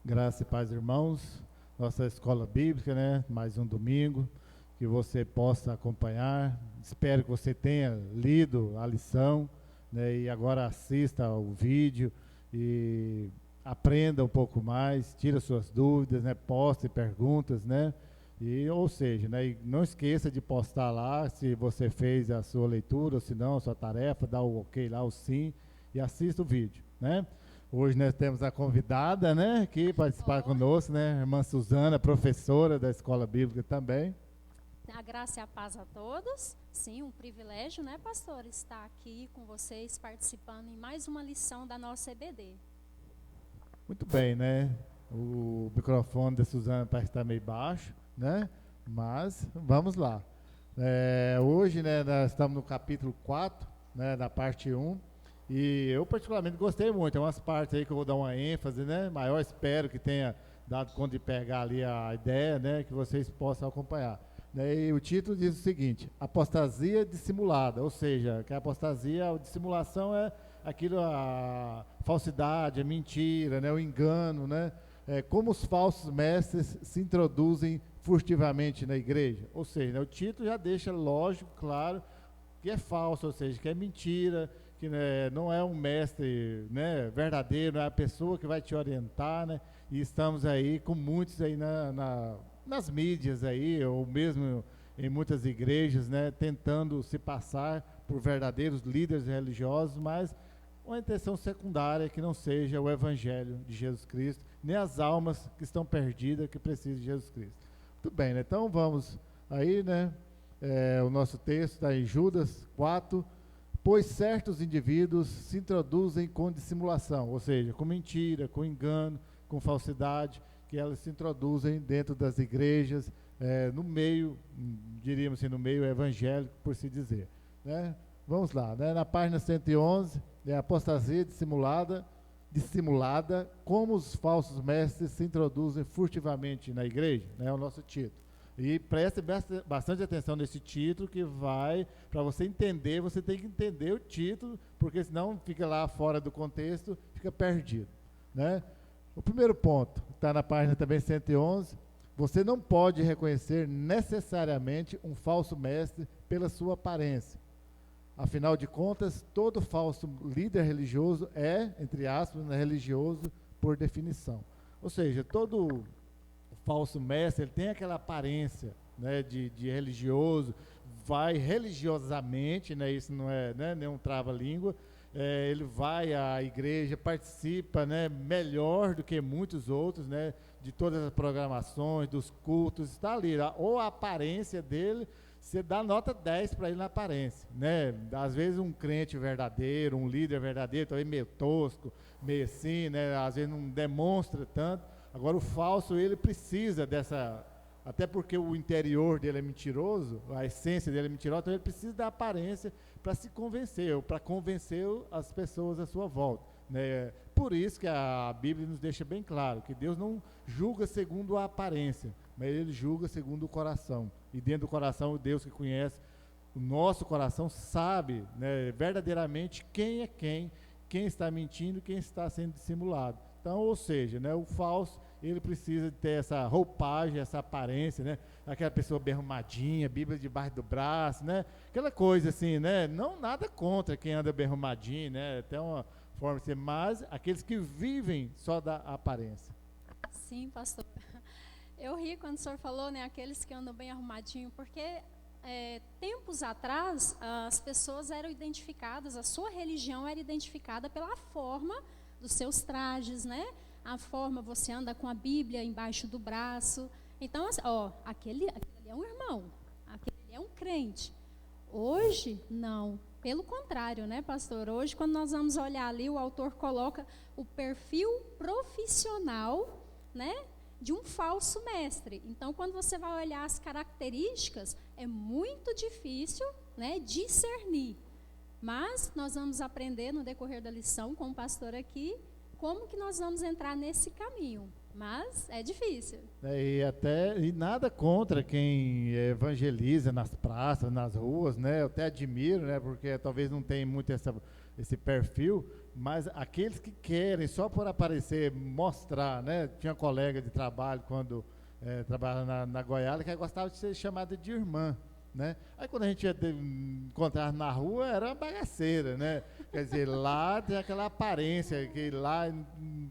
Graça e paz, irmãos. Nossa escola bíblica, né? Mais um domingo que você possa acompanhar. Espero que você tenha lido a lição, né? E agora assista ao vídeo e aprenda um pouco mais, tira suas dúvidas, né? Poste perguntas, né? Ou seja, né? E não esqueça de postar lá se você fez a sua leitura, ou se não, a sua tarefa, dá o ok lá, o sim, e assista o vídeo, né? Hoje nós temos a convidada, né, que participar conosco, né, a irmã Suzana, professora da Escola Bíblica também. A graça e a paz a todos. Sim, um privilégio, né, pastor, estar aqui com vocês participando em mais uma lição da nossa EBD. Muito bem, né, o microfone da Suzana parece estar meio baixo, né, mas vamos lá. Hoje, né, nós estamos no capítulo 4, né, da parte 1. E eu particularmente gostei muito, tem umas partes aí que eu vou dar uma ênfase, né, maior, espero que tenha dado conta de pegar ali a ideia, né, que vocês possam acompanhar. E o título diz o seguinte: apostasia dissimulada, ou seja, que a apostasia, a dissimulação é aquilo, a falsidade, a mentira, né, o engano, né, como os falsos mestres se introduzem furtivamente na igreja. Ou seja, né, o título já deixa lógico, claro, que é falso, ou seja, que é mentira, que, né, não é um mestre, né, verdadeiro, não é a pessoa que vai te orientar, né, e estamos aí com muitos aí nas mídias aí, ou mesmo em muitas igrejas, né, tentando se passar por verdadeiros líderes religiosos, mas uma intenção secundária que não seja o evangelho de Jesus Cristo, nem as almas que estão perdidas, que precisam de Jesus Cristo. Muito bem, né, então vamos aí, né, o nosso texto está em Judas 4, pois certos indivíduos se introduzem com dissimulação, ou seja, com mentira, com engano, com falsidade, que elas se introduzem dentro das igrejas, no meio, diríamos assim, no meio evangélico, por se dizer, né? Vamos lá, né? Na página 111, apostasia dissimulada, como os falsos mestres se introduzem furtivamente na igreja, né? É o nosso título. E preste bastante atenção nesse título, que vai, para você entender, você tem que entender o título, porque senão fica lá fora do contexto, fica perdido, né? O primeiro ponto, está na página também 111, você não pode reconhecer necessariamente um falso mestre pela sua aparência. Afinal de contas, todo falso líder religioso é, entre aspas, religioso por definição. Ou seja, todo falso mestre, ele tem aquela aparência, né, de religioso, vai religiosamente, né, isso não é, né, nenhum trava-língua, ele vai à igreja, participa, né, melhor do que muitos outros, né, de todas as programações, dos cultos, está ali, ou a aparência dele, você dá nota 10 para ele na aparência, né? Às vezes um crente verdadeiro, um líder verdadeiro, talvez meio tosco, meio assim, né, às vezes não demonstra tanto. Agora o falso, ele precisa dessa, até porque o interior dele é mentiroso, a essência dele é mentirosa, então ele precisa da aparência para se convencer, ou para convencer as pessoas à sua volta, né? Por isso que a Bíblia nos deixa bem claro, que Deus não julga segundo a aparência, mas Ele julga segundo o coração, e dentro do coração, o Deus que conhece o nosso coração sabe, né, verdadeiramente quem é quem está mentindo, quem está sendo dissimulado. Então, ou seja, né, o falso, ele precisa ter essa roupagem, essa aparência, né, aquela pessoa bem arrumadinha, Bíblia debaixo do braço, né, aquela coisa assim, né, não nada contra quem anda bem arrumadinho, né, até uma forma de ser, mas aqueles que vivem só da aparência. Sim, pastor. Eu ri quando o senhor falou, né, aqueles que andam bem arrumadinho, porque tempos atrás as pessoas eram identificadas, a sua religião era identificada pela forma dos seus trajes, né? A forma, você anda com a Bíblia embaixo do braço. Então, assim, aquele ali é um irmão, aquele ali é um crente. Hoje, não. Pelo contrário, né, pastor? Hoje, quando nós vamos olhar ali, o autor coloca o perfil profissional, né, de um falso mestre. Então, quando você vai olhar as características, é muito difícil, né, discernir. Mas nós vamos aprender no decorrer da lição com o pastor aqui como que nós vamos entrar nesse caminho. Mas é difícil. E nada contra quem evangeliza nas praças, nas ruas, né? Eu até admiro, né? Porque talvez não tenha muito esse perfil, mas aqueles que querem só por aparecer, mostrar, né? Tinha uma colega de trabalho quando trabalhava na Goiás que gostava de ser chamada de irmã, né? Aí quando a gente ia encontrar na rua era uma bagaceira, né? Quer dizer, lá tem aquela aparência que lá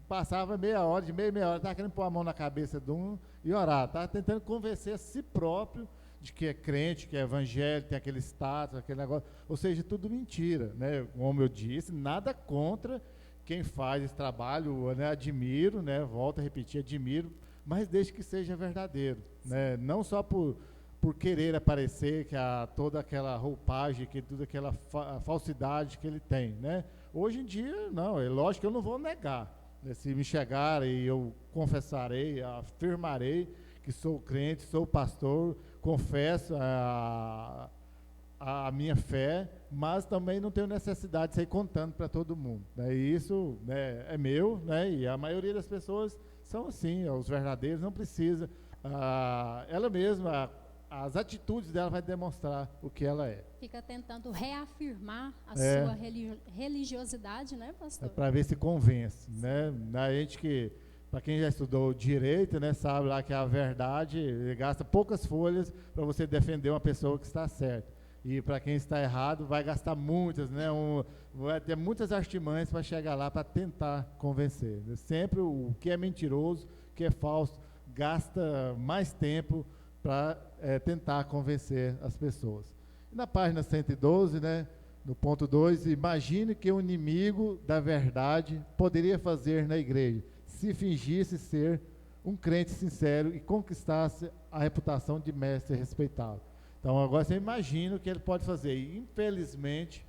passava meia hora, de meia hora, estava querendo pôr a mão na cabeça de um e orar, estava tentando convencer a si próprio de que é crente, que é evangélico, tem aquele status, aquele negócio, ou seja, tudo mentira, né? Como eu disse, nada contra quem faz esse trabalho, né? Admiro, né? Volto a repetir, admiro, mas desde que seja verdadeiro, né? Não só por querer aparecer, que toda aquela roupagem, que toda aquela falsidade que ele tem, né? Hoje em dia, não, é lógico que eu não vou negar, né? Se me chegarem, eu confessarei, afirmarei que sou crente, sou pastor, confesso a minha fé, mas também não tenho necessidade de sair contando para todo mundo, né? E isso, né, é meu, né? E a maioria das pessoas são assim, os verdadeiros, não precisa, ela mesma, as atitudes dela vai demonstrar o que ela é. Fica tentando reafirmar a sua religiosidade, né, pastor? Para ver se convence, né? A gente que, para quem já estudou direito, né, sabe lá que a verdade gasta poucas folhas para você defender uma pessoa que está certa. E para quem está errado, vai gastar muitas, né? Vai ter muitas artimanhas para chegar lá para tentar convencer. Sempre o que é mentiroso, o que é falso, gasta mais tempo para tentar convencer as pessoas. E na página 112, né, no ponto 2, imagine que o inimigo da verdade poderia fazer na igreja, se fingisse ser um crente sincero e conquistasse a reputação de mestre respeitável. Então agora você imagina o que ele pode fazer. E infelizmente,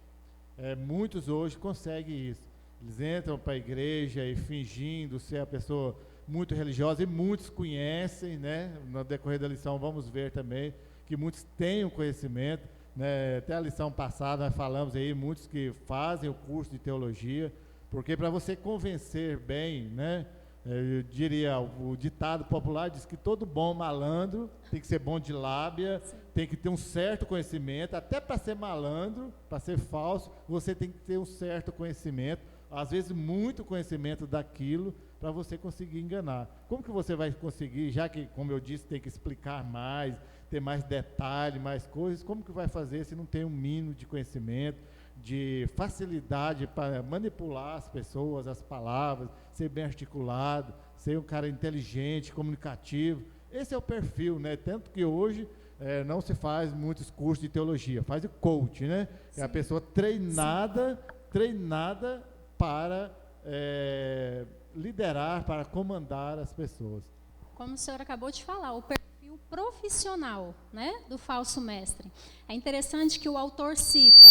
muitos hoje conseguem isso. Eles entram para a igreja e fingindo ser a pessoa muito religiosa, e muitos conhecem, né? No decorrer da lição vamos ver também que muitos têm o conhecimento, né? Até a lição passada nós falamos aí, muitos que fazem o curso de teologia, porque para você convencer bem, né? Eu diria, o ditado popular diz que todo bom malandro tem que ser bom de lábia, tem que ter um certo conhecimento, até para ser malandro, para ser falso, você tem que ter um certo conhecimento, às vezes muito conhecimento daquilo, para você conseguir enganar. Como que você vai conseguir, já que, como eu disse, tem que explicar mais, ter mais detalhe, mais coisas, como que vai fazer se não tem um mínimo de conhecimento, de facilidade para manipular as pessoas, as palavras, ser bem articulado, ser um cara inteligente, comunicativo? Esse é o perfil, né? Tanto que hoje não se faz muitos cursos de teologia, faz o coach, né? É a pessoa treinada para liderar, para comandar as pessoas. Como o senhor acabou de falar, o perfil profissional, né, do falso mestre. É interessante que o autor cita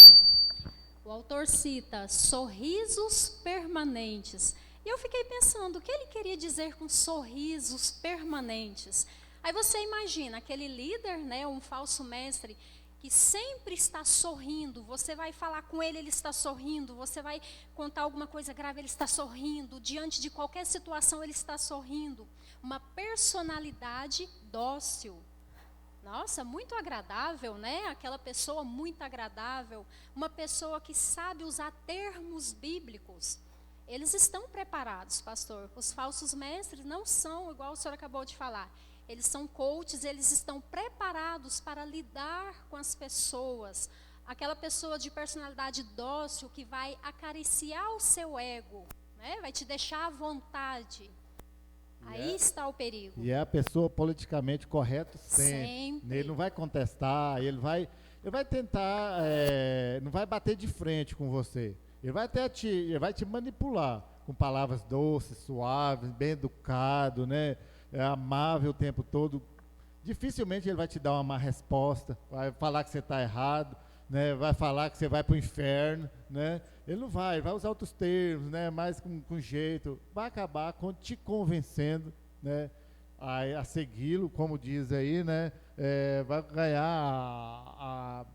sorrisos permanentes. E eu fiquei pensando, o que ele queria dizer com sorrisos permanentes? Aí você imagina, aquele líder, né, um falso mestre, que sempre está sorrindo, você vai falar com ele, ele está sorrindo, você vai contar alguma coisa grave, ele está sorrindo, diante de qualquer situação ele está sorrindo. Uma personalidade dócil. Nossa, muito agradável, né? Aquela pessoa muito agradável, uma pessoa que sabe usar termos bíblicos. Eles estão preparados, pastor. Os falsos mestres não são igual o senhor acabou de falar. Eles são coaches, eles estão preparados para lidar com as pessoas. Aquela pessoa de personalidade dócil que vai acariciar o seu ego, né? Vai te deixar à vontade. Aí está o perigo. E é a pessoa politicamente correta sempre. Ele não vai contestar, ele vai tentar, não vai bater de frente com você. Ele vai te manipular com palavras doces, suaves, bem educado, né? Amável o tempo todo. Dificilmente ele vai te dar uma má resposta, vai falar que você está errado, né? Vai falar que você vai para o inferno, né? Ele não vai usar outros termos, né? Mas com jeito, vai acabar te convencendo, né? A segui-lo, como diz aí, né? Vai ganhar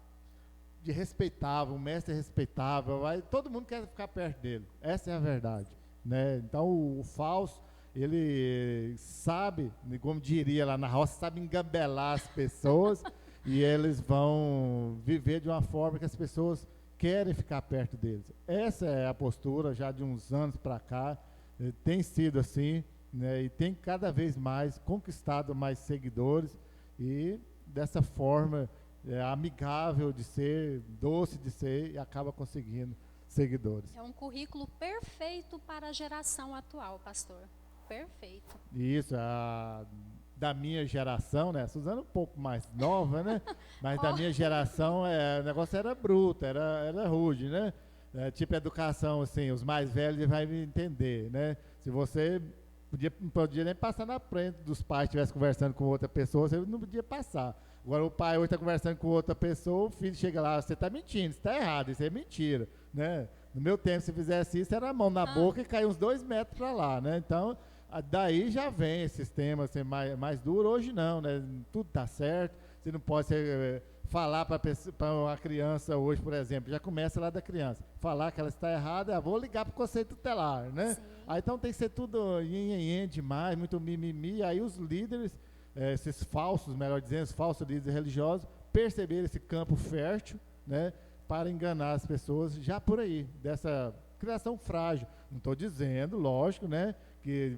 de respeitável, um mestre respeitável, todo mundo quer ficar perto dele, essa é a verdade, né? Então o falso, ele sabe, como diria lá na roça, sabe engambelar as pessoas e eles vão viver de uma forma que as pessoas querem ficar perto deles. Essa é a postura já de uns anos para cá, tem sido assim, né, e tem cada vez mais conquistado mais seguidores e dessa forma amigável de ser, doce de ser e acaba conseguindo seguidores. É um currículo perfeito para a geração atual, pastor. Perfeito. Isso, da minha geração, né? A Suzana é um pouco mais nova, né? Mas da minha geração o negócio era bruto, era rude, né? Tipo educação, assim, os mais velhos vão me entender, né? Se você não podia nem passar na frente dos pais estivesse conversando com outra pessoa, você não podia passar. Agora o pai hoje está conversando com outra pessoa, o filho chega lá, você está mentindo, isso está errado, isso é mentira, né? No meu tempo, se fizesse isso, era a mão na boca e caía uns 2 metros para lá, né? Então, daí já vem esse sistema assim, mais duro. Hoje não, né? Tudo está certo, você não pode falar para uma criança hoje, por exemplo, já começa lá da criança, falar que ela está errada, vou ligar para o conselho tutelar, né? Aí, então tem que ser tudo nhenhenhen demais, muito mimimi, aí os líderes, esses falsos, melhor dizendo, os falsos líderes religiosos, perceberam esse campo fértil, né, para enganar as pessoas já por aí, dessa criação frágil. Não estou dizendo, lógico, né, que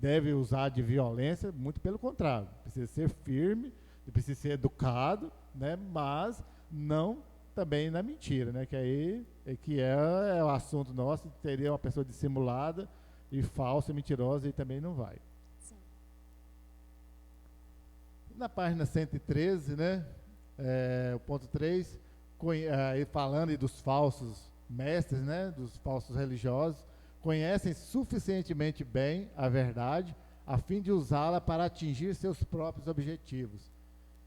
deve usar de violência, muito pelo contrário, precisa ser firme, precisa ser educado, né, mas não também na mentira, né, que aí é o assunto nosso, teria uma pessoa dissimulada e falsa, mentirosa, e também não vai. Na página 113, né, o ponto 3, falando dos falsos mestres, né, dos falsos religiosos, conhecem suficientemente bem a verdade, a fim de usá-la para atingir seus próprios objetivos.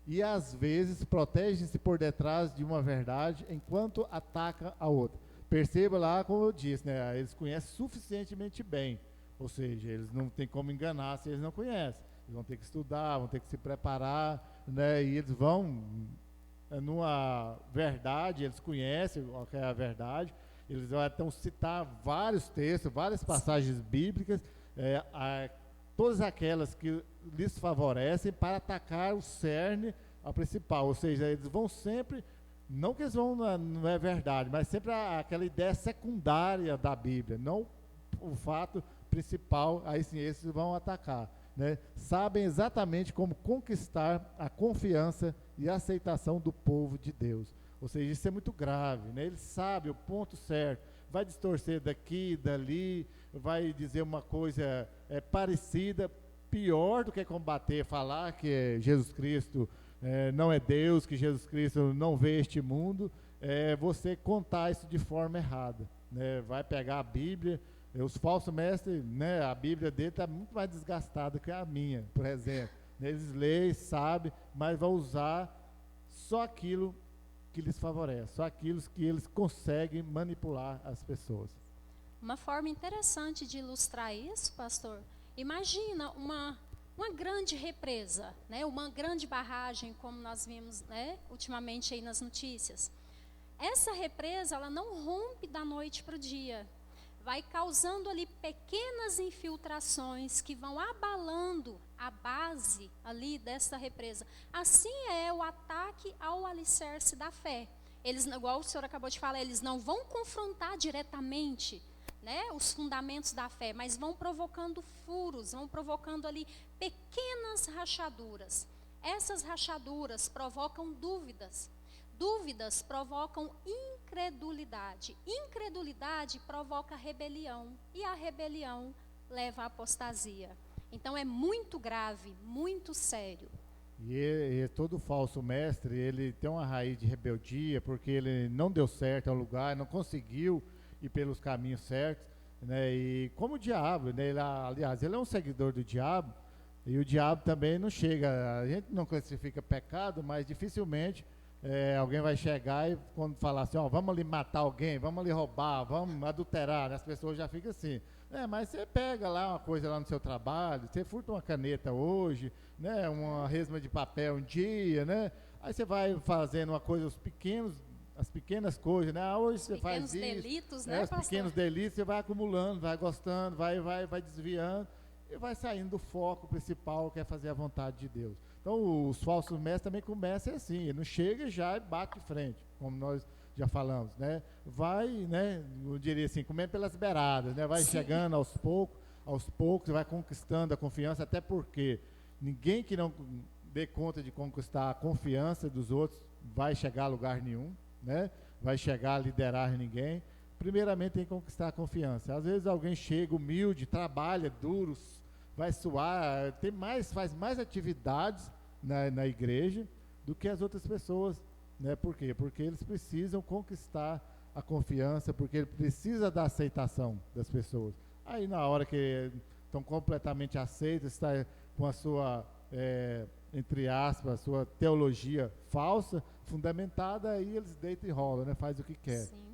E às vezes protegem-se por detrás de uma verdade enquanto atacam a outra. Perceba lá, como eu disse, né, eles conhecem suficientemente bem, ou seja, eles não têm como enganar se eles não conhecem. Eles vão ter que estudar, vão ter que se preparar, né? E eles vão numa verdade, eles conhecem o que é a verdade, eles vão então citar vários textos, várias passagens bíblicas, todas aquelas que lhes favorecem para atacar o cerne, a principal, ou seja, eles vão sempre, não que eles vão, não é verdade, mas sempre aquela ideia secundária da Bíblia, não o fato principal, aí sim, esses vão atacar. Né, sabem exatamente como conquistar a confiança e a aceitação do povo de Deus. Ou seja, isso é muito grave, né? Ele sabe o ponto certo, vai distorcer daqui, dali, vai dizer uma coisa parecida, pior do que combater, falar que Jesus Cristo não é Deus, que Jesus Cristo não vê este mundo, você contar isso de forma errada, né? Vai pegar a Bíblia. Os falsos mestres, né, a Bíblia dele está muito mais desgastada que a minha, por exemplo. Eles leem, sabem, mas vão usar só aquilo que lhes favorece, só aquilo que eles conseguem manipular as pessoas. Uma forma interessante de ilustrar isso, pastor, imagina uma grande represa, né, uma grande barragem, como nós vimos, né, ultimamente aí nas notícias. Essa represa, ela não rompe da noite para o dia. Vai causando ali pequenas infiltrações que vão abalando a base ali dessa represa. Assim é o ataque ao alicerce da fé. Eles, igual o senhor acabou de falar, eles não vão confrontar diretamente, né, os fundamentos da fé, mas vão provocando furos, vão provocando ali pequenas rachaduras. Essas rachaduras provocam dúvidas. Dúvidas provocam incredulidade. Incredulidade provoca rebelião. E a rebelião leva à apostasia. Então é muito grave, muito sério. E todo falso mestre, ele tem uma raiz de rebeldia, porque ele não deu certo ao lugar, não conseguiu ir pelos caminhos certos, né? E como o diabo, né? Aliás, ele é um seguidor do diabo, e o diabo também não chega, a gente não classifica pecado, mas dificilmente alguém vai chegar e quando falar assim, vamos ali matar alguém, vamos ali roubar, vamos adulterar, as pessoas já ficam assim. Mas você pega lá uma coisa lá no seu trabalho, você furta uma caneta hoje, né, uma resma de papel um dia, né? Aí você vai fazendo uma coisa, as pequenas coisas, né? Hoje você faz isso. Pequenos delitos, né, os pequenos delitos, você vai acumulando, vai gostando, vai desviando e vai saindo do foco principal, que é fazer a vontade de Deus. Então, os falsos mestres também começam assim, ele não chega já e bate de frente, como nós já falamos, né? Vai, né, eu diria assim, comendo pelas beiradas, né? Vai Sim. chegando aos poucos, vai conquistando a confiança, até porque ninguém que não dê conta de conquistar a confiança dos outros vai chegar a lugar nenhum, né? Vai chegar a liderar ninguém. Primeiramente tem que conquistar a confiança. Às vezes alguém chega humilde, trabalha duro, vai suar, faz mais atividades na igreja do que as outras pessoas, né? Por quê? Porque eles precisam conquistar a confiança, porque ele precisa da aceitação das pessoas. Aí na hora que estão completamente aceitos, está com a sua, entre aspas, a sua teologia falsa, fundamentada, aí eles deitam e rolam, né? Faz o que quer. Sim.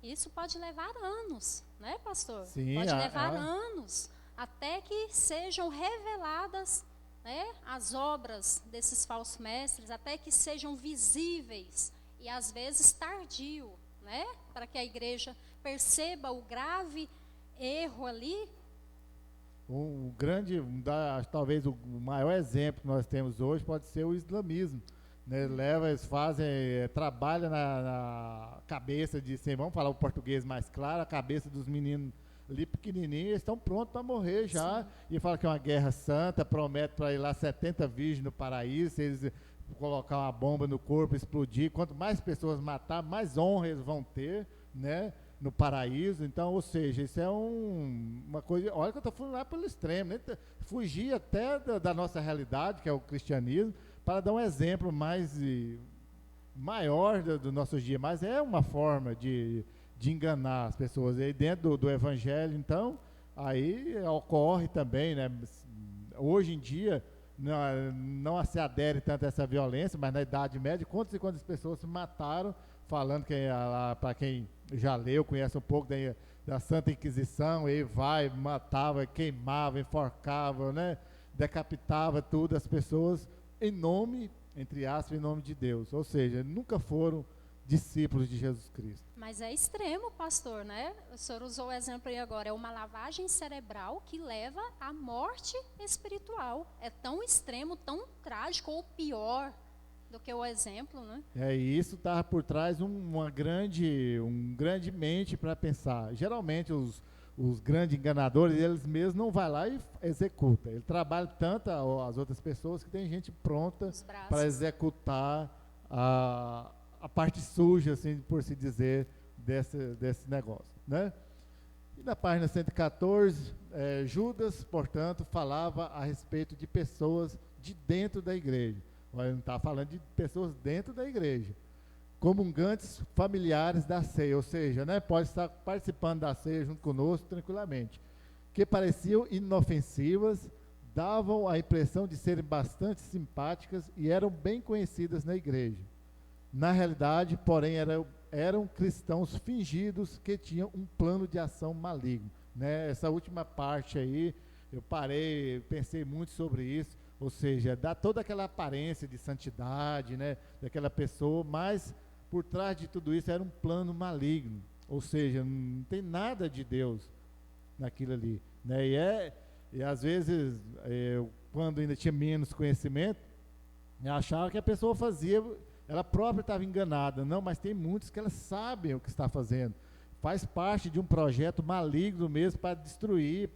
Isso pode levar anos, né, pastor? Sim, pode levar anos até que sejam reveladas, né, as obras desses falsos mestres, até que sejam visíveis e às vezes tardio, né, para que a igreja perceba o grave erro ali. Talvez o maior exemplo que nós temos hoje pode ser o islamismo. Né, eles trabalham na cabeça vamos falar o português mais claro, a cabeça dos meninos ali pequenininhos, eles estão prontos para morrer já. Sim. E fala que é uma guerra santa, promete para ir lá 70 virgens no paraíso, se eles colocar uma bomba no corpo, explodir, quanto mais pessoas matar, mais honra eles vão ter, né, no paraíso. Então, ou seja, isso é uma coisa, olha que eu estou falando lá pelo extremo, né, fugir até da nossa realidade, que é o cristianismo, para dar um exemplo maior dos nossos dias, mas é uma forma de enganar as pessoas. E dentro do evangelho, então, aí ocorre também, né? Hoje em dia, não se adere tanto a essa violência, mas na Idade Média, quantas e quantas pessoas se mataram, falando que, para quem já leu, conhece um pouco da Santa Inquisição, e matava, queimava, enforcava, né? Decapitava tudo, as pessoas, em nome, entre aspas, em nome de Deus. Ou seja, nunca foram discípulos de Jesus Cristo. Mas é extremo, pastor, né? O senhor usou o exemplo aí agora, é uma lavagem cerebral que leva à morte espiritual. É tão extremo, tão trágico, ou pior do que o exemplo, né? E isso está por trás um grande mente para pensar. Geralmente os grandes enganadores, eles mesmos não vão lá e executam. Ele trabalha tanto as outras pessoas que tem gente pronta para executar a parte suja, assim, por se dizer, desse negócio, né? E na página 114, Judas, portanto, falava a respeito de pessoas de dentro da igreja. Ele não está falando de pessoas dentro da igreja, comungantes familiares da ceia, ou seja, né, pode estar participando da ceia junto conosco tranquilamente, que pareciam inofensivas, davam a impressão de serem bastante simpáticas e eram bem conhecidas na igreja. Na realidade, porém, eram cristãos fingidos que tinham um plano de ação maligno, né? Essa última parte aí, eu pensei muito sobre isso, ou seja, dá toda aquela aparência de santidade, né, daquela pessoa, mas por trás de tudo isso era um plano maligno, ou seja, não tem nada de Deus naquilo ali, né? E às vezes, quando ainda tinha menos conhecimento, eu achava que a pessoa fazia, ela própria estava enganada. Não, mas tem muitos que elas sabem o que está fazendo, faz parte de um projeto maligno mesmo para destruir,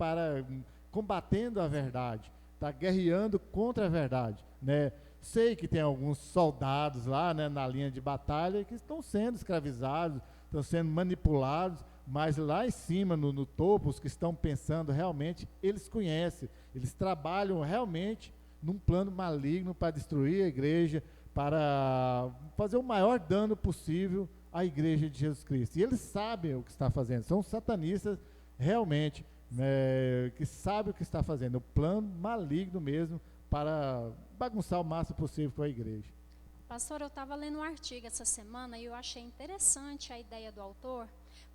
combatendo a verdade, está guerreando contra a verdade, né? Sei que tem alguns soldados lá, né, na linha de batalha que estão sendo escravizados, estão sendo manipulados, mas lá em cima, no topo, os que estão pensando realmente, eles conhecem, eles trabalham realmente num plano maligno para destruir a igreja, para fazer o maior dano possível à igreja de Jesus Cristo. E eles sabem o que está fazendo, são satanistas realmente, né, que sabem o que está fazendo, o plano maligno mesmo, para bagunçar o máximo possível com a igreja. Pastor, eu estava lendo um artigo essa semana e eu achei interessante a ideia do autor.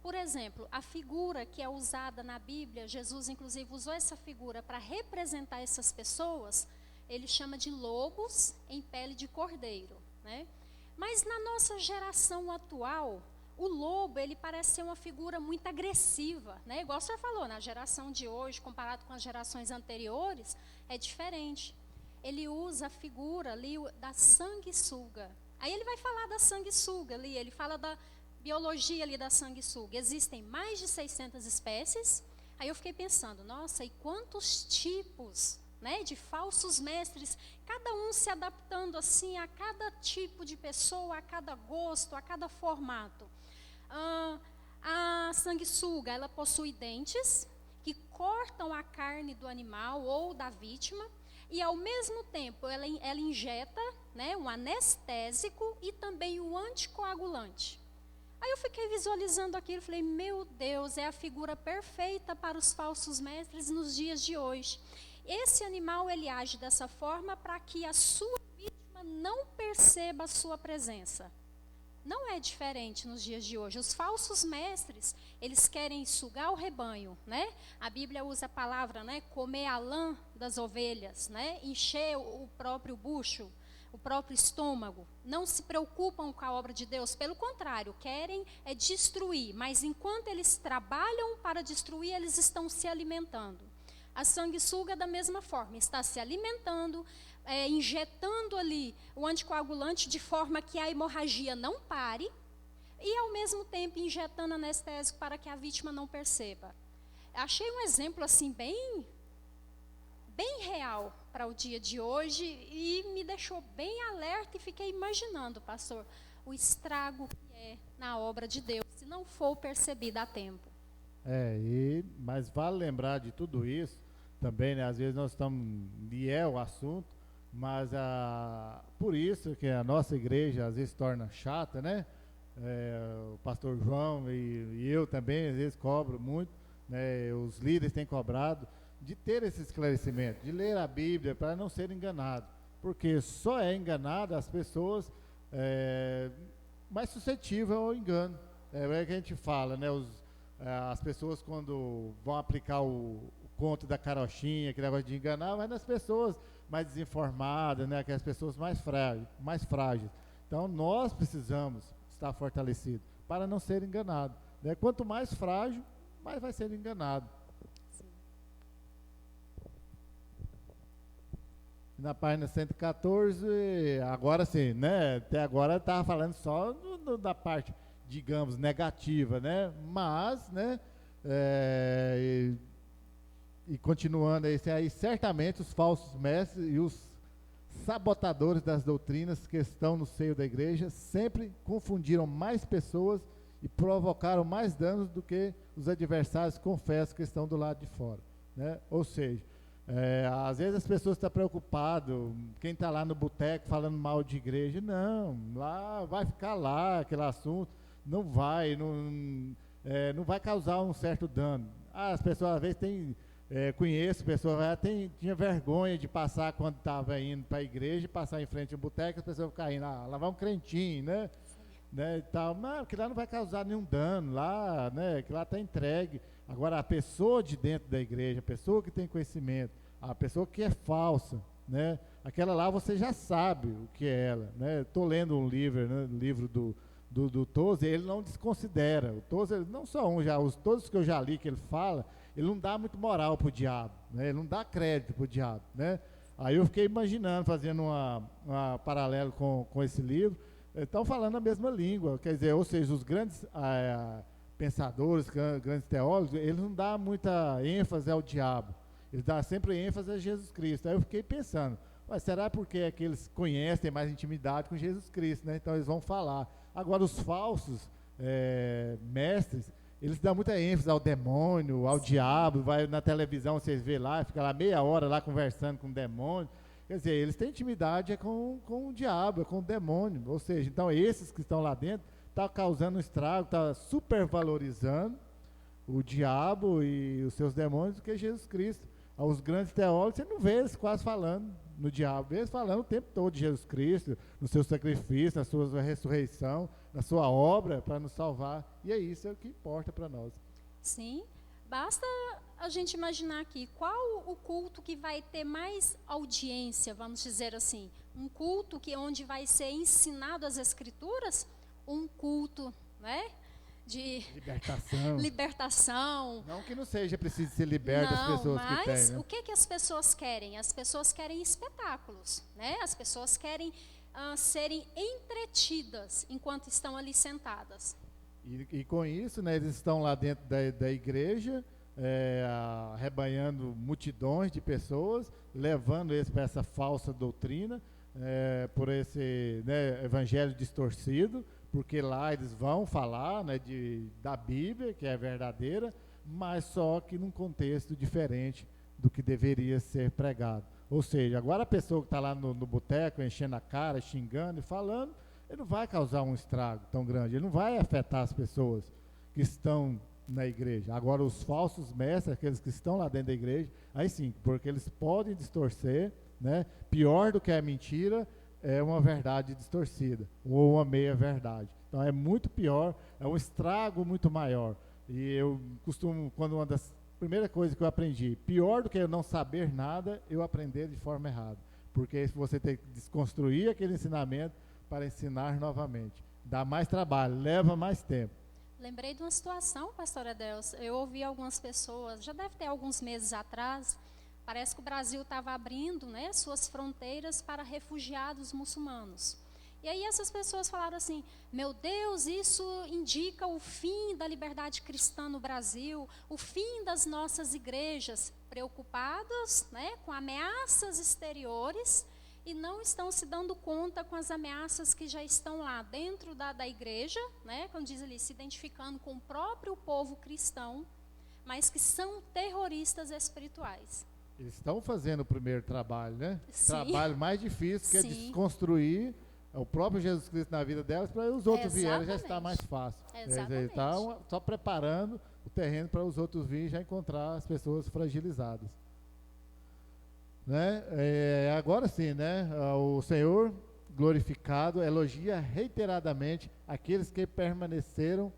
Por exemplo, a figura que é usada na Bíblia, Jesus inclusive usou essa figura para representar essas pessoas, ele chama de lobos em pele de cordeiro, né? Mas na nossa geração atual, o lobo, ele parece ser uma figura muito agressiva, né? Igual o senhor falou, na geração de hoje, comparado com as gerações anteriores, é diferente. Ele usa a figura ali da sanguessuga. Aí ele vai falar da sanguessuga ali, ele fala biologia ali da sanguessuga, existem mais de 600 espécies. Aí eu fiquei pensando, nossa, e quantos tipos, né, de falsos mestres, cada um se adaptando assim a cada tipo de pessoa, a cada gosto, a cada formato. A sanguessuga, ela possui dentes que cortam a carne do animal ou da vítima, e ao mesmo tempo ela injeta, né, um anestésico e também o anticoagulante. Aí eu fiquei visualizando aquilo e falei, meu Deus, é a figura perfeita para os falsos mestres nos dias de hoje. Esse animal, ele age dessa forma para que a sua vítima não perceba a sua presença. Não é diferente nos dias de hoje. Os falsos mestres, eles querem sugar o rebanho, né? A Bíblia usa a palavra, né, comer a lã das ovelhas, né? Encher o próprio bucho, o próprio estômago. Não se preocupam com a obra de Deus, pelo contrário, querem destruir, mas enquanto eles trabalham para destruir, eles estão se alimentando. A sanguessuga, da mesma forma, está se alimentando, injetando ali o anticoagulante de forma que a hemorragia não pare e, ao mesmo tempo, injetando anestésico para que a vítima não perceba. Achei um exemplo assim bem real para o dia de hoje e me deixou bem alerta e fiquei imaginando, pastor, o estrago que é na obra de Deus, se não for percebido a tempo. Mas vale lembrar de tudo isso também, né? Às vezes nós estamos, e é o assunto, mas por isso que a nossa igreja às vezes torna chata, né? O pastor João e eu também às vezes cobro muito, né? Os líderes têm cobrado de ter esse esclarecimento, de ler a Bíblia para não ser enganado, porque só é enganado as pessoas mais suscetíveis ao engano. É que a gente fala, né? As pessoas quando vão aplicar o conto da carochinha, aquele negócio de enganar, vai nas pessoas mais desinformadas, né? Aquelas pessoas mais frágeis. Então nós precisamos estar fortalecidos para não ser enganado, né? Quanto mais frágil, mais vai ser enganado. Na página 114, agora sim, né? Até agora estava falando só da parte, digamos, negativa, né? Mas, né? E continuando aí, certamente os falsos mestres e os sabotadores das doutrinas que estão no seio da igreja sempre confundiram mais pessoas e provocaram mais danos do que os adversários confessam que estão do lado de fora, né? Ou seja, às vezes as pessoas estão preocupadas, quem está lá no boteco falando mal de igreja, não, lá vai ficar lá aquele assunto, não vai causar um certo dano. As pessoas às vezes conheço pessoas que tinha vergonha de passar quando estava indo para a igreja, passar em frente ao boteco, as pessoas ficam indo, lá vai um crentinho, né? E tal, mas que lá não vai causar nenhum dano, lá, né? Que lá está entregue. Agora, a pessoa de dentro da igreja, a pessoa que tem conhecimento, a pessoa que é falsa, né? Aquela lá você já sabe o que é ela, né? Estou lendo um livro, né? Livro do Tozer, ele não desconsidera. O Tozer, não só todos que eu já li que ele fala, ele não dá muito moral para o diabo, né? Ele não dá crédito para o diabo, né? Aí eu fiquei imaginando, fazendo uma paralelo com esse livro, estão falando a mesma língua, quer dizer, ou seja, os grandes pensadores, grandes teólogos, eles não dão muita ênfase ao diabo, eles dão sempre ênfase a Jesus Cristo. Aí eu fiquei pensando, mas será porque é que eles conhecem mais intimidade com Jesus Cristo, né? Então eles vão falar. Agora os falsos mestres, eles dão muita ênfase ao demônio, ao diabo, vai na televisão, vocês vê lá, fica lá meia hora lá conversando com o demônio. Quer dizer, eles têm intimidade com o diabo, com o demônio. Ou seja, então esses que estão lá dentro estão causando um estrago, estão supervalorizando o diabo e os seus demônios do que Jesus Cristo. Os grandes teólogos, você não vê eles quase falando no diabo, eles falando o tempo todo de Jesus Cristo, no seu sacrifício, na sua ressurreição, na sua obra para nos salvar. E é isso o que importa para nós. Sim, basta a gente imaginar aqui, qual o culto que vai ter mais audiência, vamos dizer assim? Um culto onde vai ser ensinado as Escrituras? Um culto, né? De libertação. Não que não seja preciso ser liberto das pessoas que têm, mas né? o que as pessoas querem? As pessoas querem espetáculos, né? As pessoas querem serem entretidas enquanto estão ali sentadas. E com isso, né, eles estão lá dentro da igreja, arrebanhando multidões de pessoas, levando eles para essa falsa doutrina, por esse, né, evangelho distorcido, porque lá eles vão falar, né, da Bíblia, que é verdadeira, mas só que num contexto diferente do que deveria ser pregado. Ou seja, agora a pessoa que está lá no boteco, enchendo a cara, xingando e falando, ele não vai causar um estrago tão grande, ele não vai afetar as pessoas que estão na igreja. Agora, os falsos mestres, aqueles que estão lá dentro da igreja, aí sim, porque eles podem distorcer, né? Pior do que a mentira é uma verdade distorcida, ou uma meia-verdade. Então, é muito pior, é um estrago muito maior. E eu costumo, quando uma das primeiras coisas que eu aprendi, pior do que eu não saber nada, eu aprender de forma errada. Porque você tem que desconstruir aquele ensinamento para ensinar novamente. Dá mais trabalho, leva mais tempo. Lembrei de uma situação, pastor Adelso. Eu ouvi algumas pessoas, já deve ter alguns meses atrás, parece que o Brasil estava abrindo, né, suas fronteiras para refugiados muçulmanos. E aí essas pessoas falaram assim, meu Deus, isso indica o fim da liberdade cristã no Brasil, o fim das nossas igrejas, preocupadas, né, com ameaças exteriores, e não estão se dando conta com as ameaças que já estão lá dentro da igreja, né, como diz ali, se identificando com o próprio povo cristão, mas que são terroristas espirituais. Eles estão fazendo o primeiro trabalho, né? Sim. Trabalho mais difícil, que é Sim. desconstruir o próprio Jesus Cristo na vida delas, para os outros vierem já está mais fácil. Exatamente. Então, só preparando o terreno para os outros virem já encontrar as pessoas fragilizadas. Né? Agora sim, né? O Senhor glorificado elogia reiteradamente aqueles que permaneceram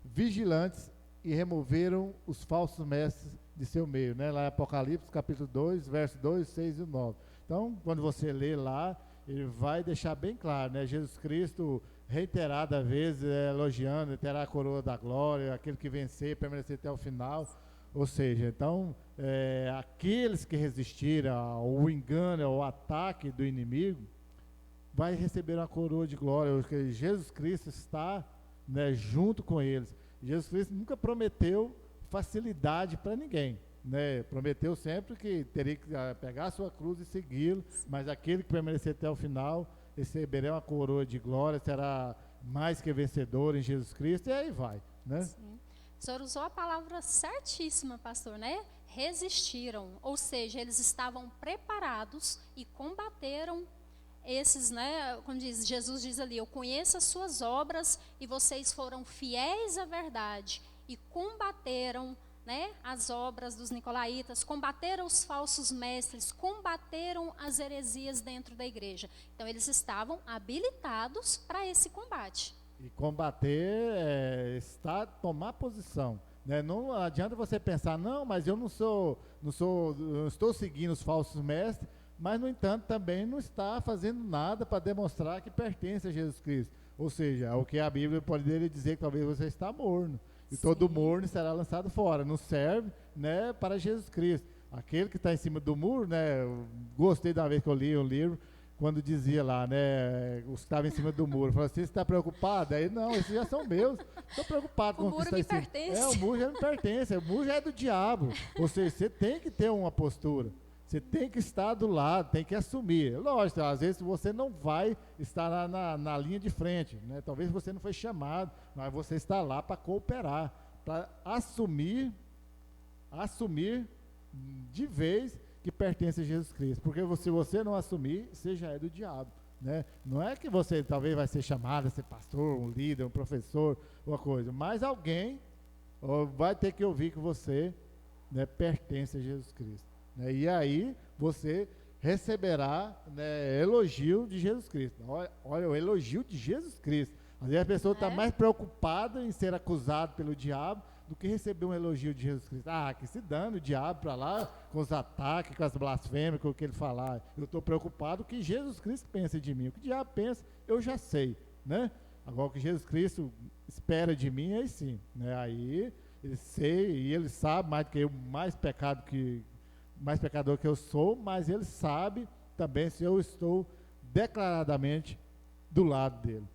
vigilantes e removeram os falsos mestres de seu meio, né? Lá em Apocalipse capítulo 2, verso 2, 6 e 9. Então, quando você lê lá, ele vai deixar bem claro, né? Jesus Cristo reiterada vezes elogiando, terá a coroa da glória, aquele que vencer, permanecer até o final. Ou seja, então, aqueles que resistiram ao engano, ao ataque do inimigo, vai receber uma coroa de glória, porque Jesus Cristo está, né, junto com eles. Jesus Cristo nunca prometeu facilidade para ninguém, né? Prometeu sempre que teria que pegar a sua cruz e segui-lo, mas aquele que permanecer até o final receberá uma coroa de glória, será mais que vencedor em Jesus Cristo, e aí vai, né? Sim. O senhor usou a palavra certíssima, pastor, né? Resistiram, ou seja, eles estavam preparados e combateram esses, né? Como diz, Jesus diz ali, eu conheço as suas obras e vocês foram fiéis à verdade e combateram, né, as obras dos nicolaítas, combateram os falsos mestres, combateram as heresias dentro da igreja. Então, eles estavam habilitados para esse combate. E combater tomar posição, né? Não adianta você pensar, não, mas eu não estou seguindo os falsos mestres, mas no entanto também não está fazendo nada para demonstrar que pertence a Jesus Cristo. Ou seja, o que a Bíblia poderia dizer que talvez você está morno, e todo morno será lançado fora, não serve, né, para Jesus Cristo. Aquele que está em cima do muro, né, eu gostei da vez que eu li um livro, quando dizia lá, né, os que estavam em cima do muro, falou assim, você está preocupado? Aí, não, esses já são meus, estou preocupado com o que está em cima. O muro me pertence. O muro já me pertence, o muro já é do diabo. Ou seja, você tem que ter uma postura, você tem que estar do lado, tem que assumir. Lógico, às vezes você não vai estar na linha de frente, né? Talvez você não foi chamado, mas você está lá para cooperar, para assumir de vez que pertence a Jesus Cristo, porque se você não assumir, você já é do diabo, né? Não é que você talvez vai ser chamado a ser pastor, um líder, um professor, uma coisa, mas alguém vai ter que ouvir que você, né, pertence a Jesus Cristo, né? E aí você receberá, né, elogio de Jesus Cristo. Olha, o elogio de Jesus Cristo. Às vezes a pessoa está mais preocupada em ser acusado pelo diabo do que receber um elogio de Jesus Cristo. Ah, que se dane o diabo para lá, com os ataques, com as blasfêmias, com o que ele falar. Eu estou preocupado com o que Jesus Cristo pensa de mim. O que o diabo pensa, eu já sei, né? Agora, o que Jesus Cristo espera de mim, aí sim, né? Aí, ele sei, e ele sabe mais do que eu, mais pecador que eu sou, mas ele sabe também se eu estou declaradamente do lado dele.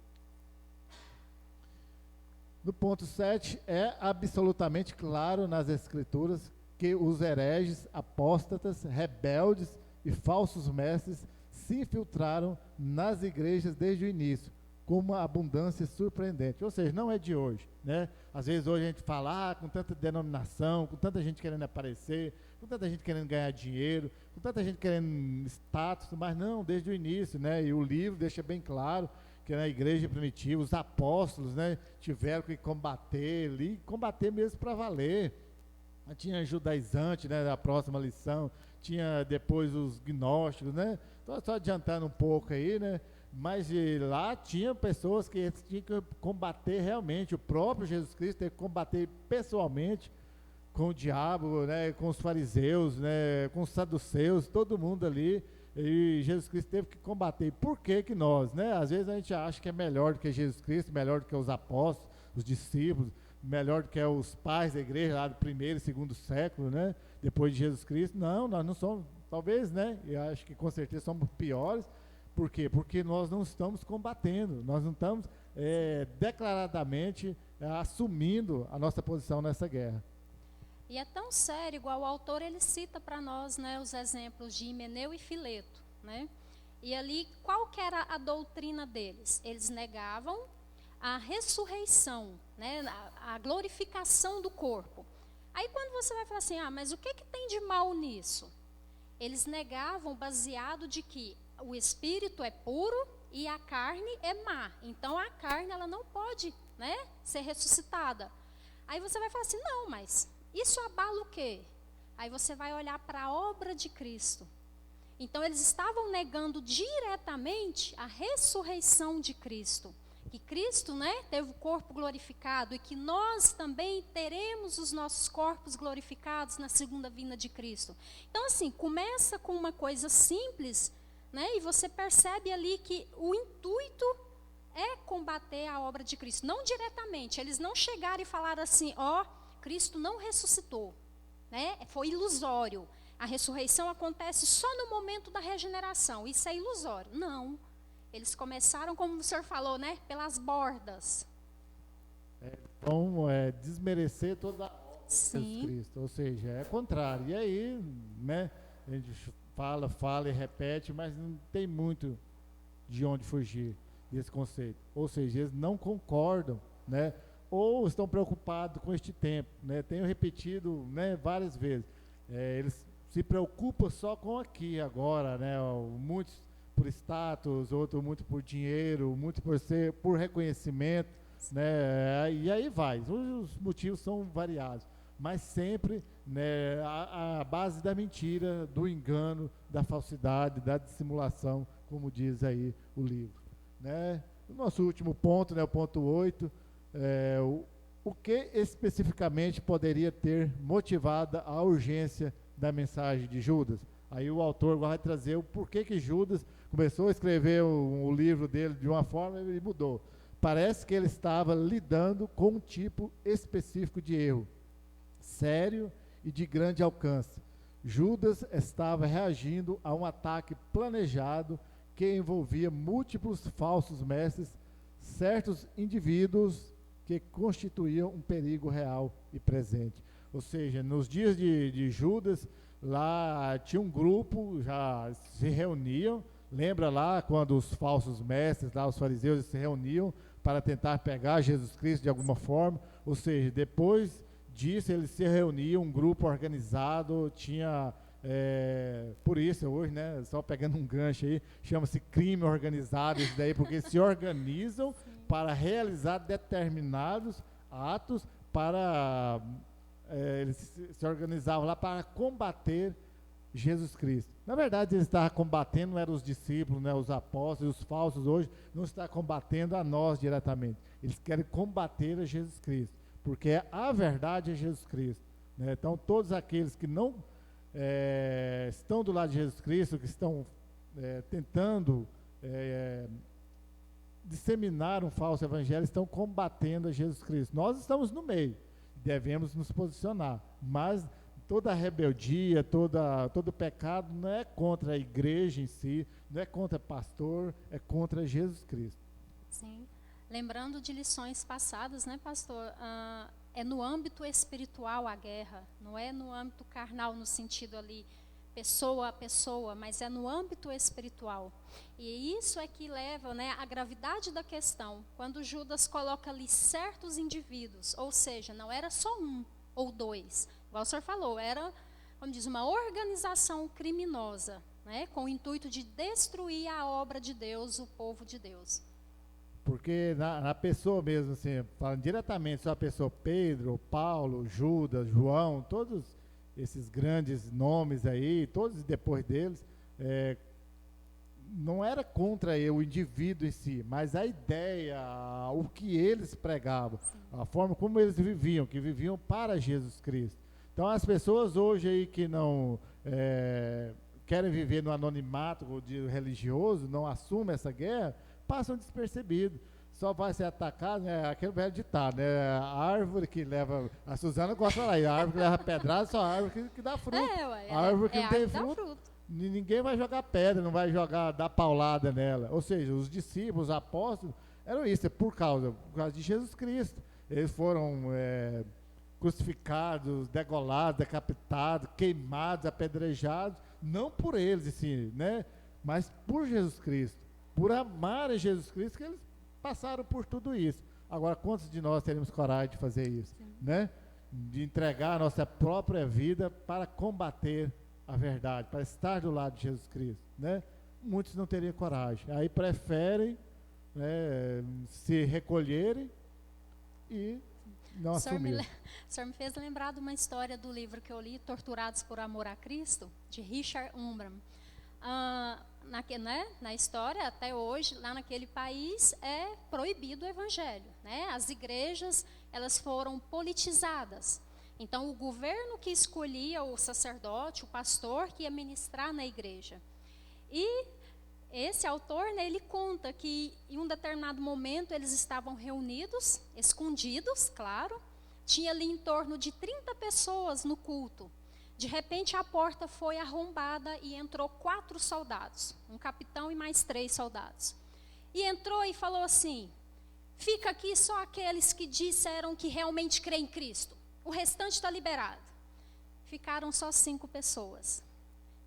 No ponto 7, é absolutamente claro nas Escrituras que os hereges, apóstatas, rebeldes e falsos mestres se infiltraram nas igrejas desde o início, com uma abundância surpreendente. Ou seja, não é de hoje, né? Às vezes hoje a gente fala, com tanta denominação, com tanta gente querendo aparecer, com tanta gente querendo ganhar dinheiro, com tanta gente querendo status, mas não, desde o início, né? E o livro deixa bem claro que na igreja primitiva, os apóstolos, né, tiveram que combater ali, combater mesmo para valer. Tinha judaizante, né, da próxima lição, tinha depois os gnósticos, né? Então, só adiantando um pouco aí, né? Mas lá tinha pessoas que tinham que combater realmente, o próprio Jesus Cristo teve que combater pessoalmente com o diabo, né, com os fariseus, né, com os saduceus, todo mundo ali, e Jesus Cristo teve que combater. Por que que nós, né? Às vezes a gente acha que é melhor do que Jesus Cristo, melhor do que os apóstolos, os discípulos, melhor do que os pais da igreja lá do primeiro e segundo século, né? Depois de Jesus Cristo. Não, nós não somos, talvez, né? Eu acho que com certeza somos piores. Por quê? Porque nós não estamos combatendo, nós não estamos declaradamente assumindo a nossa posição nessa guerra. E é tão sério, igual o autor ele cita para nós, né, os exemplos de Himeneu e Fileto, né? E ali, qual que era a doutrina deles? Eles negavam a ressurreição, né, a glorificação do corpo. Aí quando você vai falar assim, mas o que tem de mal nisso? Eles negavam baseado de que o espírito é puro e a carne é má. Então a carne ela não pode, né, ser ressuscitada. Aí você vai falar assim, não, mas isso abala o quê? Aí você vai olhar para a obra de Cristo. Então eles estavam negando diretamente a ressurreição de Cristo. Que Cristo, né, teve o corpo glorificado e que nós também teremos os nossos corpos glorificados na segunda vinda de Cristo. Então assim, começa com uma coisa simples, né, e você percebe ali que o intuito é combater a obra de Cristo. Não diretamente, eles não chegaram e falaram assim, Cristo não ressuscitou, né? Foi ilusório. A ressurreição acontece só no momento da regeneração. Isso é ilusório. Não. Eles começaram, como o senhor falou, né? Pelas bordas. Então, desmerecer toda a obra de Jesus Cristo. Ou seja, é contrário. E aí, né? A gente fala e repete, mas não tem muito de onde fugir desse conceito. Ou seja, eles não concordam, né? Ou estão preocupados com este tempo, né? Tenho repetido, né, várias vezes. Eles se preocupam só com aqui, agora, né? Muitos por status, outros muito por dinheiro, muito por reconhecimento, né? E aí vai. Os motivos são variados, mas sempre, né, a base da mentira, do engano, da falsidade, da dissimulação, como diz aí o livro, né? O nosso último ponto, né, o ponto 8. O que especificamente poderia ter motivado a urgência da mensagem de Judas? Aí o autor vai trazer o porquê que Judas começou a escrever o livro dele de uma forma e mudou. Parece que ele estava lidando com um tipo específico de erro, sério e de grande alcance. Judas estava reagindo a um ataque planejado que envolvia múltiplos falsos mestres, certos indivíduos que constituíam um perigo real e presente. Ou seja, nos dias de Judas, lá tinha um grupo, já se reuniam, lembra lá quando os falsos mestres, lá os fariseus se reuniam para tentar pegar Jesus Cristo de alguma forma, ou seja, depois disso eles se reuniam, um grupo organizado, tinha, por isso hoje, né, só pegando um gancho aí, chama-se crime organizado isso daí, porque se organizam para realizar determinados atos, para eles se organizavam lá para combater Jesus Cristo. Na verdade, eles estavam combatendo, não eram os discípulos, né, os apóstolos, os falsos hoje, não estão combatendo a nós diretamente. Eles querem combater a Jesus Cristo, porque a verdade é Jesus Cristo, né? Então, todos aqueles que não estão do lado de Jesus Cristo, que estão tentando disseminar um falso evangelho, estão combatendo a Jesus Cristo. Nós estamos no meio, devemos nos posicionar, mas toda a rebeldia, todo pecado não é contra a igreja em si, não é contra pastor, é contra Jesus Cristo. Sim. lembrando de lições passadas, né, pastor? É no âmbito espiritual a guerra, não é no âmbito carnal, no sentido ali, pessoa a pessoa, mas é no âmbito espiritual. E isso é que leva, né, a gravidade da questão. Quando Judas coloca ali certos indivíduos, ou seja, não era só um ou dois, igual o senhor falou, era, como diz, uma organização criminosa, né, com o intuito de destruir a obra de Deus, o povo de Deus. Porque na pessoa mesmo, assim, falando diretamente sobre a pessoa Pedro, Paulo, Judas, João, todos esses grandes nomes aí, todos depois deles, não era contra o indivíduo em si, mas a ideia, o que eles pregavam, a forma como eles viviam, que viviam para Jesus Cristo. Então as pessoas hoje aí que não querem viver no anonimato religioso, não assumem essa guerra, passam despercebidos. Só vai ser atacado, né? Aquele velho ditado, né? A árvore que leva. A Suzana gosta de falar, a árvore que leva pedrada, só a árvore que dá fruto. A árvore que não tem fruto, ninguém vai jogar pedra, não vai dar paulada nela. Ou seja, os discípulos, os apóstolos, eram isso, por causa de Jesus Cristo. Eles foram crucificados, degolados, decapitados, queimados, apedrejados, não por eles, assim, né? Mas por Jesus Cristo. Por amar a Jesus Cristo, que eles passaram por tudo isso. Agora, quantos de nós teremos coragem de fazer isso? Né? De entregar a nossa própria vida para combater a verdade, para estar do lado de Jesus Cristo, né? Muitos não teriam coragem. Aí preferem, né, se recolherem e não assumirem. O senhor me fez lembrar de uma história do livro que eu li, Torturados por Amor a Cristo, de Richard Umbram. Na história, até hoje, lá naquele país, é proibido o evangelho, né? As igrejas, elas foram politizadas. Então, o governo que escolhia o sacerdote, o pastor, que ia ministrar na igreja. E esse autor, né, ele conta que, em um determinado momento, eles estavam reunidos, escondidos, claro. Tinha ali em torno de 30 pessoas no culto. De repente, a porta foi arrombada e entrou 4 soldados, um capitão e mais 3 soldados. E entrou e falou assim: fica aqui só aqueles que disseram que realmente creem em Cristo. O restante está liberado. Ficaram só 5 pessoas.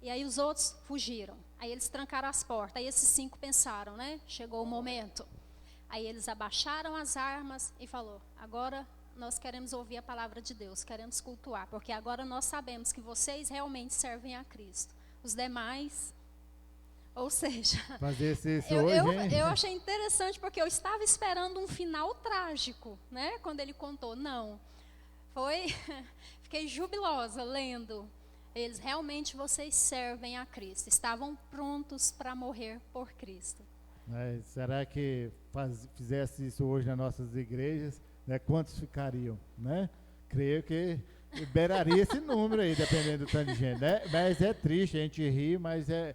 E aí os outros fugiram. Aí eles trancaram as portas. Aí esses 5 pensaram, né? Chegou o momento. Aí eles abaixaram as armas e falou: agora nós queremos ouvir a palavra de Deus, queremos cultuar, porque agora nós sabemos que vocês realmente servem a Cristo. Os demais, ou seja, fazer isso hoje, eu achei interessante porque eu estava esperando um final trágico, né? Quando ele contou, não, fiquei jubilosa lendo. Eles realmente, vocês servem a Cristo, estavam prontos para morrer por Cristo. Será que fizesse isso hoje nas nossas igrejas? Né, quantos ficariam, né? Creio que liberaria esse número aí, dependendo do tanto de gente, né? Mas é triste, a gente ri, mas é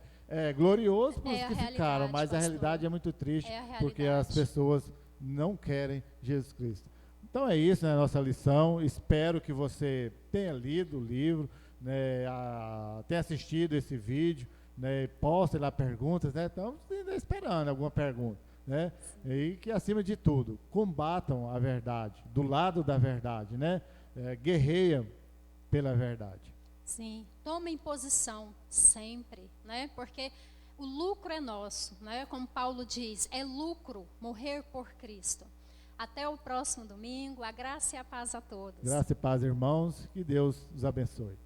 glorioso para os que ficaram, mas a realidade é muito triste, porque as pessoas não querem Jesus Cristo. Então é isso, né, a nossa lição. Espero que você tenha lido o livro, né, tenha assistido esse vídeo, né, poste lá perguntas, né? Estamos ainda esperando alguma pergunta. Né? E que, acima de tudo, combatam a verdade, do lado da verdade, né? Guerreiam pela verdade. Sim, tomem posição sempre, né? Porque o lucro é nosso, né? Como Paulo diz, é lucro morrer por Cristo. Até o próximo domingo, a graça e a paz a todos. Graça e paz, irmãos, que Deus os abençoe.